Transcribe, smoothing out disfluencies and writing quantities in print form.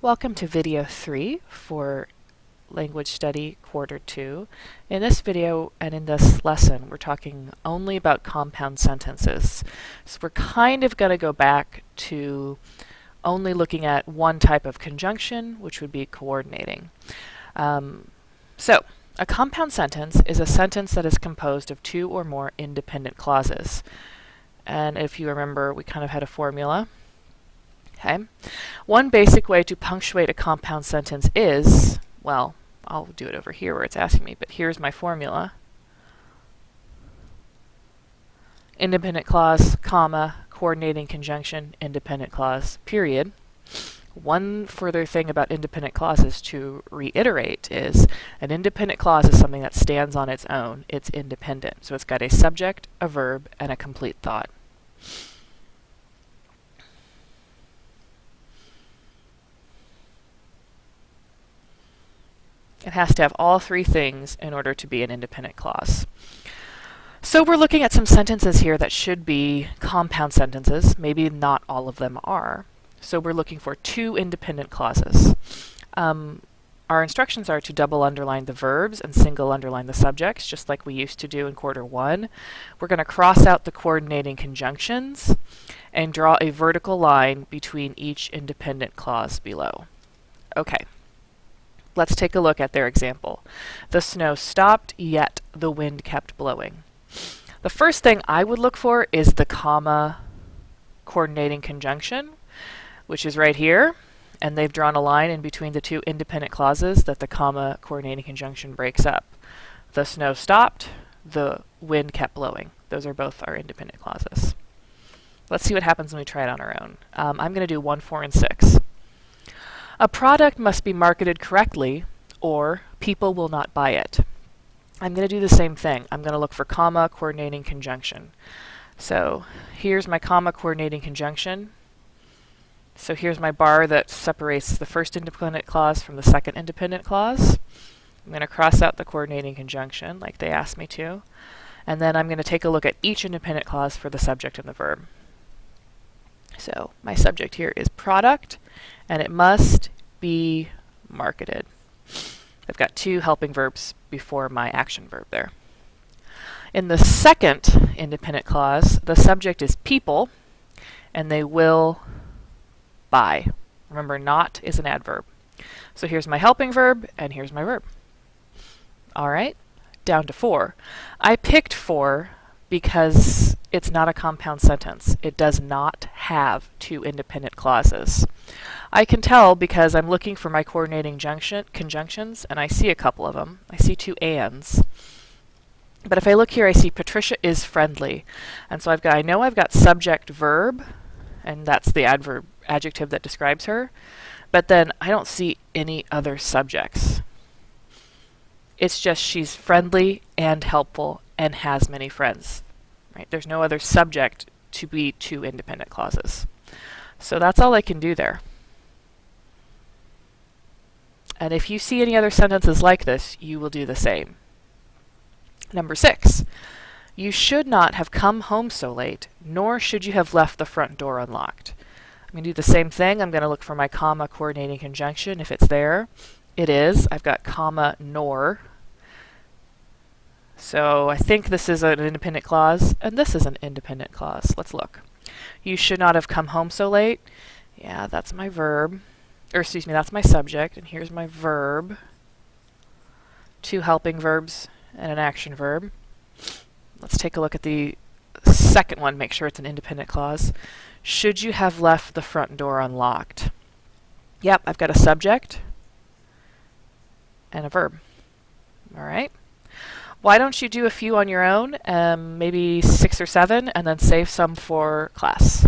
Welcome to video 3 for Language Study Quarter 2. In this video and in this lesson, we're talking only about compound sentences. So we're kind of going to go back to only looking at one type of conjunction, which would be coordinating. So a compound sentence is a sentence that is composed of two or more independent clauses. And if you remember, we kind of had a formula. Okay. One basic way to punctuate a compound sentence is, well, I'll do it over here where it's asking me, but here's my formula. Independent clause, comma, coordinating conjunction, independent clause, period. One further thing about independent clauses to reiterate is an independent clause is something that stands on its own. It's independent. So it's got a subject, a verb, and a complete thought. It has to have all three things in order to be an independent clause. So we're looking at some sentences here that should be compound sentences. Maybe not all of them are. So we're looking for two independent clauses. Our instructions are to double underline the verbs and single underline the subjects, just like we used to do in quarter 1. We're going to cross out the coordinating conjunctions and draw a vertical line between each independent clause below. Okay. Let's take a look at their example. The snow stopped, yet the wind kept blowing. The first thing I would look for is the comma coordinating conjunction, which is right here, and they've drawn a line in between the two independent clauses that the comma coordinating conjunction breaks up. The snow stopped, the wind kept blowing. Those are both our independent clauses. Let's see what happens when we try it on our own. I'm going to do 1, 4, and 6. A product must be marketed correctly, or people will not buy it. I'm going to do the same thing. I'm going to look for comma coordinating conjunction. So here's my comma coordinating conjunction. So here's my bar that separates the first independent clause from the second independent clause. I'm going to cross out the coordinating conjunction like they asked me to. And then I'm going to take a look at each independent clause for the subject and the verb. So my subject here is product, and it must be marketed. I've got two helping verbs before my action verb there. In the second independent clause, the subject is people, and they will buy. Remember, not is an adverb. So here's my helping verb, and here's my verb. All right, down to 4. I picked 4 because it's not a compound sentence. It does not have two independent clauses. I can tell because I'm looking for my coordinating conjunctions, and I see a couple of them. I see 2 ands. But if I look here, I see Patricia is friendly. And so I know I've got subject verb, and that's the adjective that describes her. But then I don't see any other subjects. It's just she's friendly and helpful and has many friends. Right? There's no other subject to be two independent clauses. So that's all I can do there. And if you see any other sentences like this, you will do the same. Number 6. You should not have come home so late, nor should you have left the front door unlocked. I'm going to do the same thing. I'm going to look for my comma coordinating conjunction. If it's there, it is. I've got comma nor. So I think this is an independent clause, and this is an independent clause. Let's look. You should not have come home so late. Yeah, that's my verb. Or excuse me, that's my subject, and here's my verb. 2 helping verbs and an action verb. Let's take a look at the second one, make sure it's an independent clause. Should you have left the front door unlocked? Yep, I've got a subject and a verb. All right. Why don't you do a few on your own, maybe 6 or 7, and then save some for class?